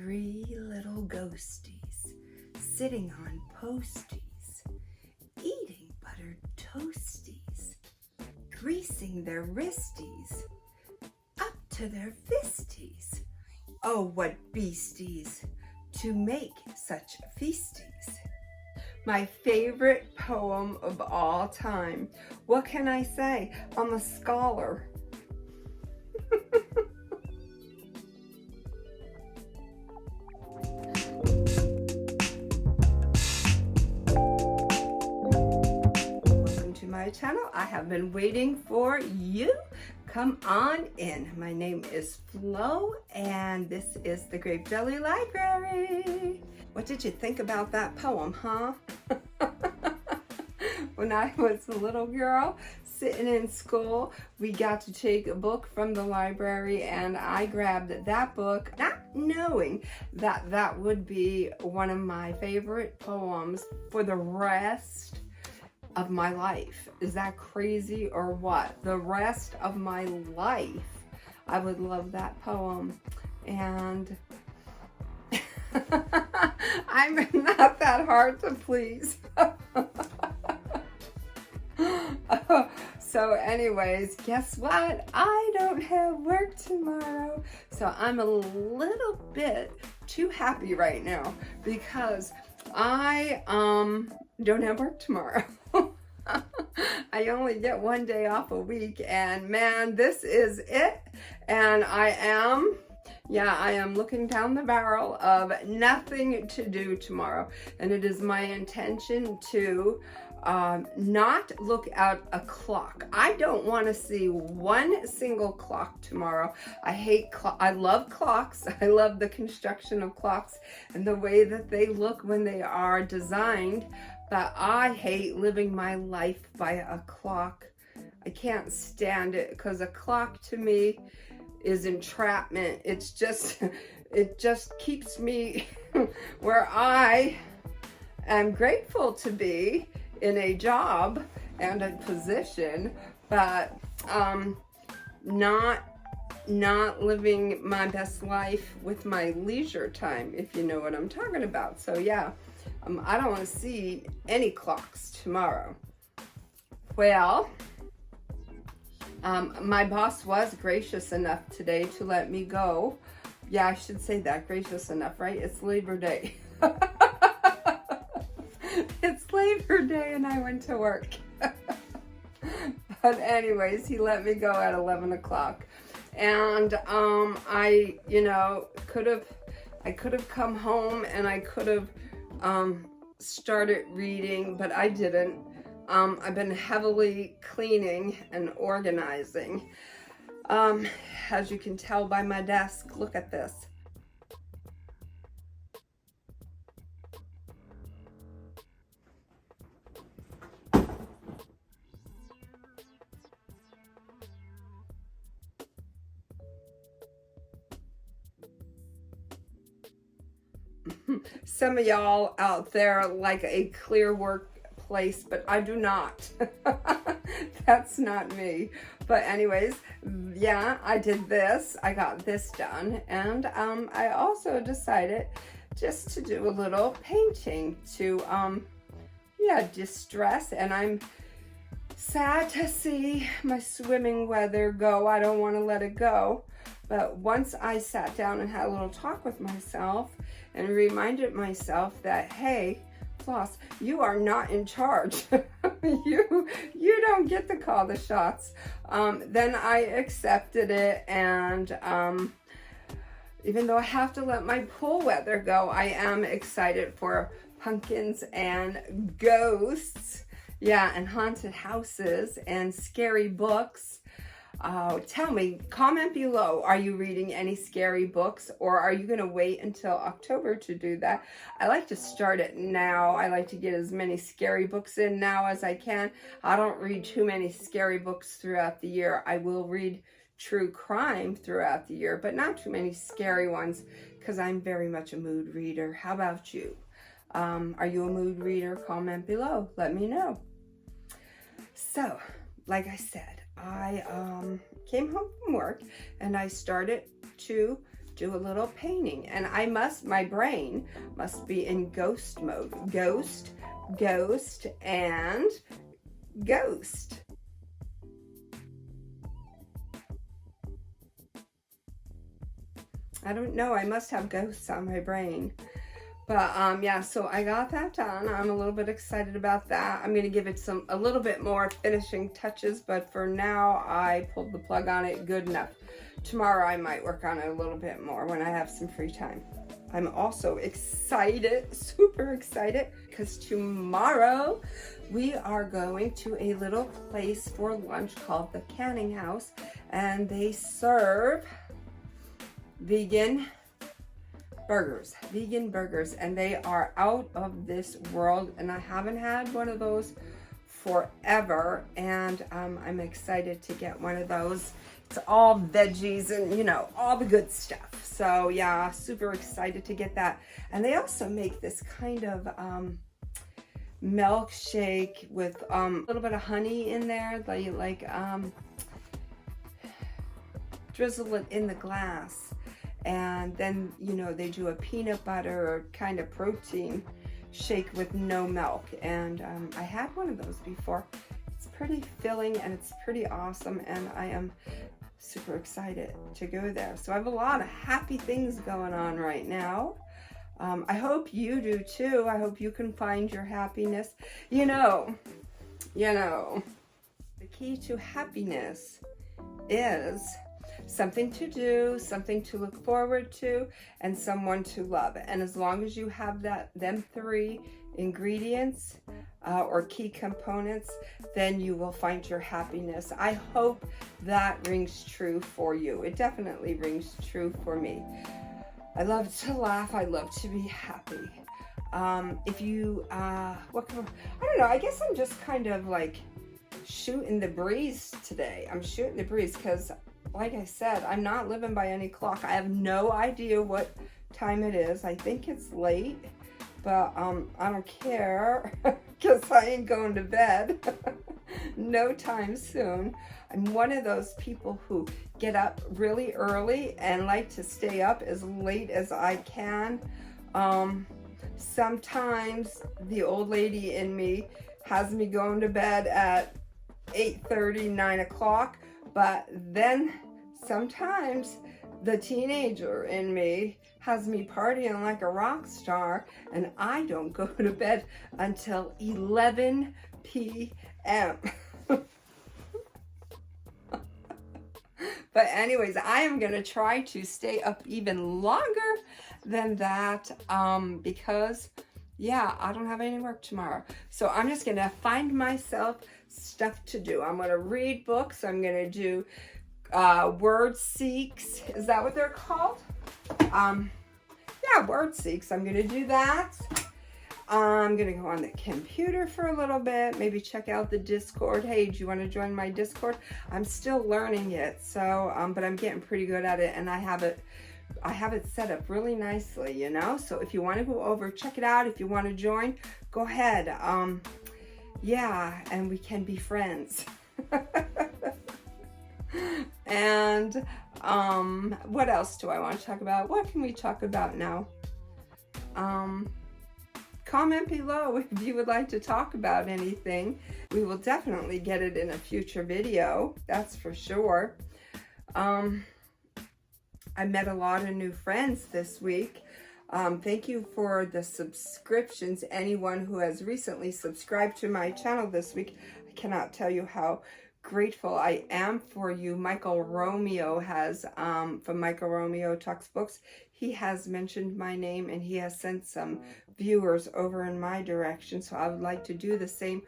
Three little ghosties sitting on posties, eating buttered toasties, greasing their wristies up to their fisties. Oh, what beasties to make such feasties. My favorite poem of all time. What can I say? I'm a scholar. Welcome to my channel. I have been waiting for you. Come on in. My name is Flo, and this is the Grape Library. What did you think about that poem, huh? When I was a little girl sitting in school, we got to take a book from the library, and I grabbed that book, not knowing that that would be one of my favorite poems for the rest of my life. Is that crazy or what? The rest of my life, I would love that poem. And I'm not that hard to please. So anyways, guess what? I don't have work tomorrow. So I'm a little bit too happy right now because I don't have work tomorrow. I only get one day off a week, and man, this is it. And I am looking down the barrel of nothing to do tomorrow. And it is my intention to not look at a clock. I don't want to see one single clock tomorrow. I love clocks. I love the construction of clocks and the way that they look when they are designed. But I hate living my life by a clock. I can't stand it because a clock to me is entrapment. It just keeps me where I am grateful to be in a job and a position, but not living my best life with my leisure time, if you know what I'm talking about. So yeah, I don't want to see any clocks tomorrow. Well, my boss was gracious enough today to let me go. Yeah, I should say that, gracious enough, right? It's Labor Day. It's Labor Day and I went to work. But anyways, he let me go at 11 o'clock. And I could have come home and I could have started reading, but I didn't. I've been heavily cleaning and organizing. As you can tell by my desk, look at this. Some of y'all out there like a clear workplace, but I do not. That's not me. But anyways, yeah, I did this. I got this done. And I also decided just to do a little painting to, distress. And I'm sad to see my swimming weather go. I don't want to let it go. But once I sat down and had a little talk with myself and reminded myself that, hey, Floss, you are not in charge. you don't get to call the shots. Then I accepted it, and even though I have to let my pool weather go, I am excited for pumpkins and ghosts, yeah, and haunted houses and scary books. Tell me, comment below, are you reading any scary books, or are you going to wait until October to do that? I like to start it now. I like to get as many scary books in now as I can. I don't read too many scary books throughout the year. I will read true crime throughout the year, but not too many scary ones because I'm very much a mood reader. How about you? Are you a mood reader? Comment below. Let me know. So, like I said, I came home from work and I started to do a little painting. And my brain must be in ghost mode. Ghost, ghost, and ghost. I don't know, I must have ghosts on my brain. But yeah, so I got that done. I'm a little bit excited about that. I'm gonna give it a little bit more finishing touches, but for now, I pulled the plug on it good enough. Tomorrow I might work on it a little bit more when I have some free time. I'm also excited, super excited, because tomorrow we are going to a little place for lunch called the Canning House, and they serve vegan burgers, and they are out of this world, and I haven't had one of those forever, and I'm excited to get one of those. It's all veggies and, you know, all the good stuff. So yeah, super excited to get that. And they also make this kind of milkshake with a little bit of honey in there. They like drizzle it in the glass. And then, you know, they do a peanut butter or kind of protein shake with no milk. And I had one of those before. It's pretty filling and it's pretty awesome. And I am super excited to go there. So I have a lot of happy things going on right now. I hope you do too. I hope you can find your happiness. You know, the key to happiness is something to do, something to look forward to, and someone to love. And as long as you have them three ingredients or key components, then you will find your happiness. I hope that rings true for you. It definitely rings true for me. I love to laugh. I love to be happy. If you, I don't know, I guess I'm just kind of like shooting the breeze today. I'm shooting the breeze because, like I said, I'm not living by any clock. I have no idea what time it is. I think it's late, but I don't care because I ain't going to bed no time soon. I'm one of those people who get up really early and like to stay up as late as I can. Sometimes the old lady in me has me going to bed at 8:30, 9 o'clock. But then sometimes the teenager in me has me partying like a rock star, and I don't go to bed until 11 p.m. But anyways, I am going to try to stay up even longer than that because, yeah, I don't have any work tomorrow. So I'm just going to find myself stuff to do. I'm going to read books. I'm going to do word seeks. Is that what they're called? Yeah, word seeks. I'm going to do that. I'm going to go on the computer for a little bit, maybe check out the Discord. Hey, do you want to join my Discord? I'm still learning it, so, but I'm getting pretty good at it, and I have it set up really nicely, you know? So if you want to go over, check it out. If you want to join, go ahead. Yeah, and we can be friends. And what else do I want to talk about? What can we talk about now? Comment below if you would like to talk about anything. We will definitely get it in a future video, that's for sure. I met a lot of new friends this week. Thank you for the subscriptions. Anyone who has recently subscribed to my channel this week, I cannot tell you how grateful I am for you. Michael Romeo has, from Michael Romeo Talks Books, he has mentioned my name and he has sent some viewers over in my direction. So I would like to do the same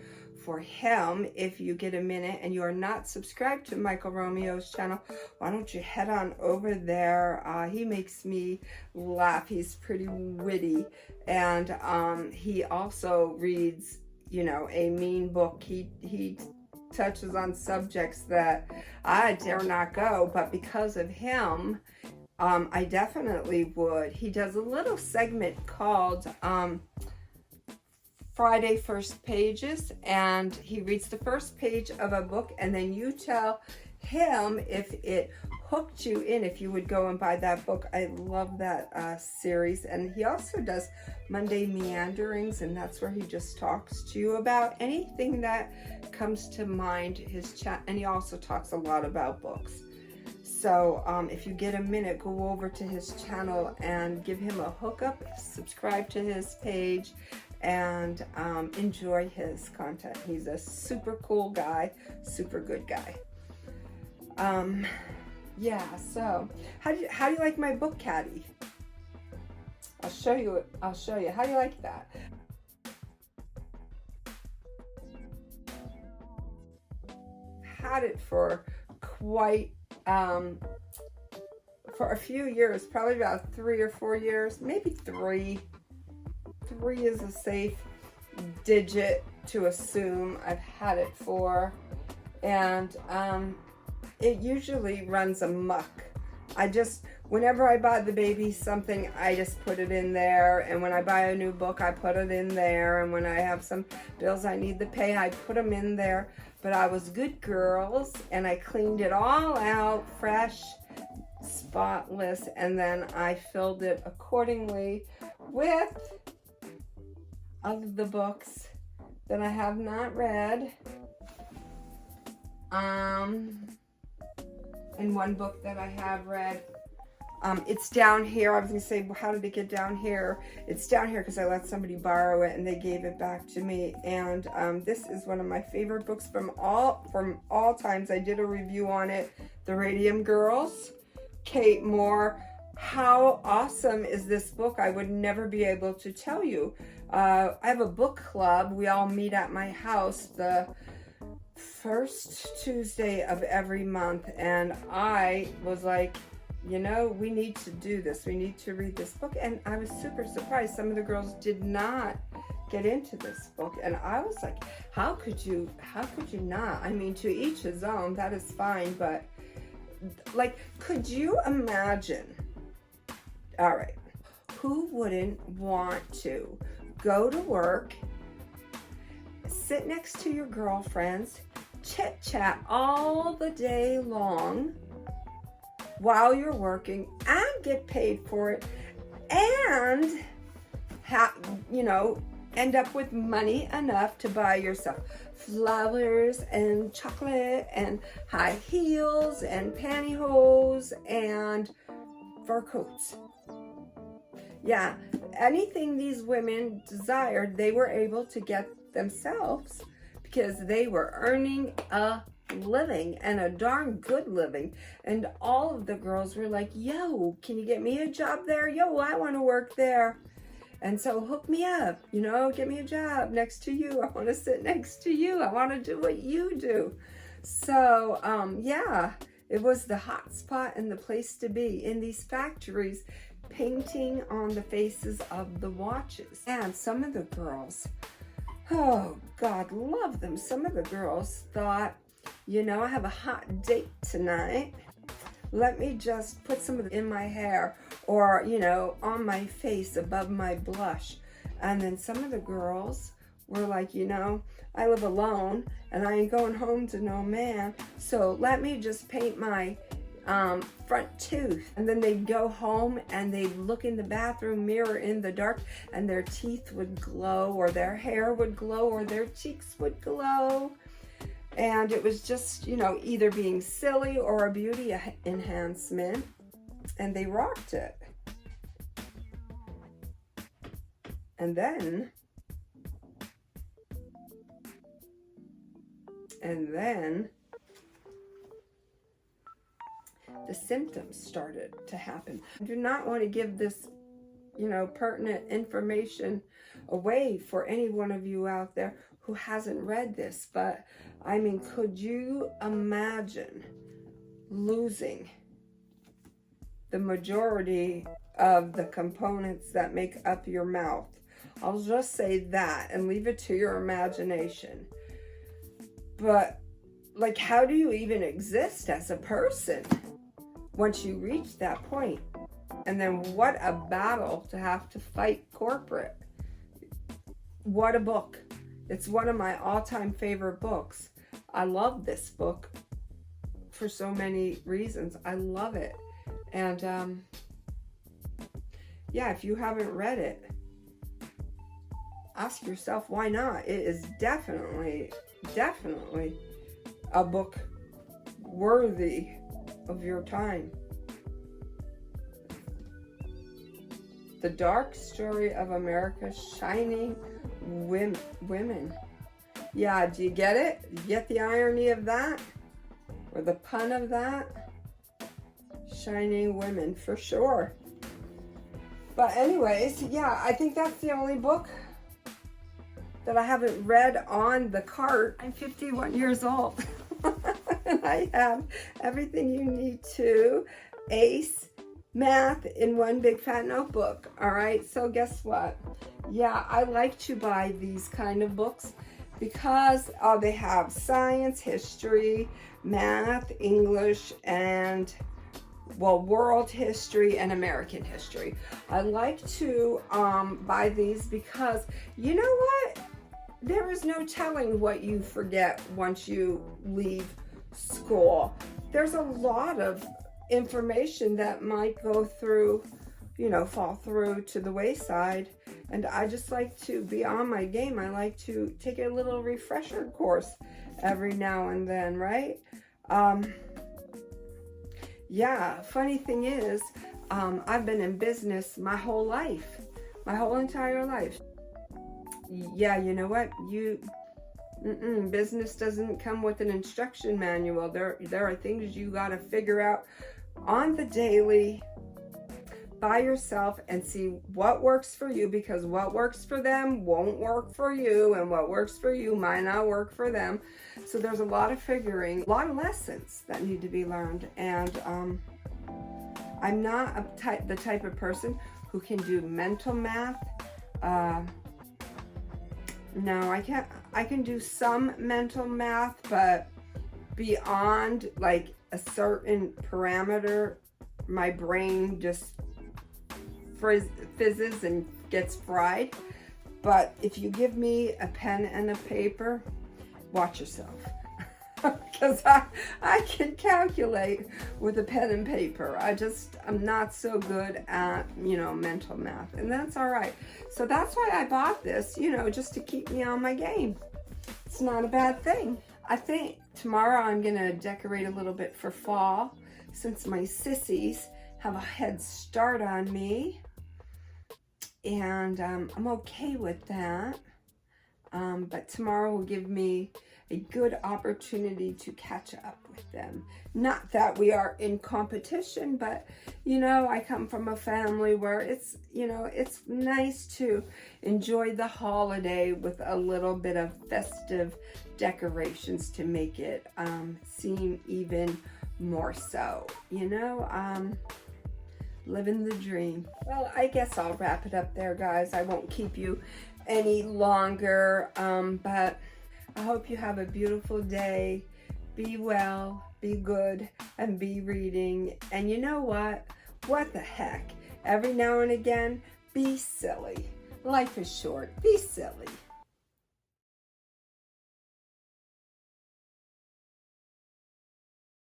for him. If you get a minute and you are not subscribed to Michael Romeo's channel, why don't you head on over there? He makes me laugh. He's pretty witty, and he also reads, you know, a mean book. He touches on subjects that I dare not go, but because of him, I definitely would. He does a little segment called Friday First Pages, and he reads the first page of a book, and then you tell him if it hooked you in, if you would go and buy that book. I love that series. And he also does Monday Meanderings, and that's where he just talks to you about anything that comes to mind. His chat, and he also talks a lot about books. So if you get a minute, go over to his channel and give him a hookup, subscribe to his page, and enjoy his content. He's a super cool guy, super good guy. Yeah, so how do you like my book caddy? I'll show you. How do you like that? Had it for quite for a few years, probably about 3 or 4 years, maybe 3. 3 is a safe digit to assume I've had it for, and it usually runs amok. Whenever I buy the baby something, I just put it in there, and when I buy a new book, I put it in there, and when I have some bills I need to pay, I put them in there. But I was good girls, and I cleaned it all out, fresh, spotless, and then I filled it accordingly with of the books that I have not read. And one book that I have read, it's down here. I was gonna say, well, how did it get down here? It's down here because I let somebody borrow it and they gave it back to me. And this is one of my favorite books from all times. I did a review on it, The Radium Girls, Kate Moore. How awesome is this book? I would never be able to tell you. I have a book club. We all meet at my house the first Tuesday of every month, and I was like, you know, we need to do this. We need to read this book. And I was super surprised. Some of the girls did not get into this book, and I was like, how could you not? I mean, to each his own, that is fine, but like, could you imagine? All right, who wouldn't want to go to work, sit next to your girlfriends, chit chat all the day long while you're working, and get paid for it, and end up with money enough to buy yourself flowers and chocolate and high heels and pantyhose and fur coats? Yeah, anything these women desired, they were able to get themselves because they were earning a living, and a darn good living. And all of the girls were like, yo, can you get me a job there? Yo, I want to work there. And so hook me up, get me a job next to you. I want to sit next to you. I want to do what you do. So, yeah, it was the hot spot and the place to be in these factories, painting on the faces of the watches. And some of the girls, oh God, love them. Some of the girls thought, I have a hot date tonight. Let me just put some of it in my hair, or, on my face above my blush. And then some of the girls were like, I live alone and I ain't going home to no man, so let me just paint my front tooth. And then they'd go home and they'd look in the bathroom mirror in the dark, and their teeth would glow, or their hair would glow, or their cheeks would glow. And it was just, either being silly or a beauty enhancement, and they rocked it. And then the symptoms started to happen. I do not want to give this, pertinent information away for any one of you out there who hasn't read this, but I mean, could you imagine losing the majority of the components that make up your mouth? I'll just say that and leave it to your imagination. But like, how do you even exist as a person once you reach that point? And then what a battle to have to fight corporate. What a book. It's one of my all-time favorite books. I love this book for so many reasons. I love it. And yeah, if you haven't read it, ask yourself why not. It is definitely a book worthy of your time. The Dark Story of America's Shining Women. Yeah, do you get it? You get the irony of that? Or the pun of that? Shining Women, for sure. But anyways, yeah, I think that's the only book that I haven't read on the cart. I'm 51 years old. And I have everything you need to ace math in one big fat notebook. All right, so guess what? Yeah, I like to buy these kind of books because they have science, history, math, English, and well, world history and American history. I like to buy these because you know what? There is no telling what you forget once you leave school. There's a lot of information that might go through, you know, fall through to the wayside. And I just like to be on my game. I like to take a little refresher course every now and then, right? Yeah, funny thing is, I've been in business my whole life, my whole entire life. Yeah, you know what? Business doesn't come with an instruction manual. There are things you got to figure out on the daily by yourself and see what works for you, because what works for them won't work for you, and what works for you might not work for them. So there's a lot of figuring, a lot of lessons that need to be learned. And I'm not the type of person who can do mental math. No, I can't. I can do some mental math, but beyond like a certain parameter, my brain just fizzes and gets fried. But if you give me a pen and a paper, watch yourself. Because I can calculate with a pen and paper. I'm not so good at, you know, mental math, and that's all right. So that's why I bought this, you know, just to keep me on my game. It's not a bad thing. I think tomorrow I'm gonna decorate a little bit for fall, since my sissies have a head start on me, and I'm okay with that. But tomorrow will give me a good opportunity to catch up with them. Not that we are in competition, but you know, I come from a family where it's, you know, it's nice to enjoy the holiday with a little bit of festive decorations to make it seem even more so, you know, living the dream. Well, I guess I'll wrap it up there, guys. I won't keep you any longer, but I hope you have a beautiful day. Be well, be good, and be reading. And you know what? What the heck? Every now and again, be silly. Life is short. Be silly.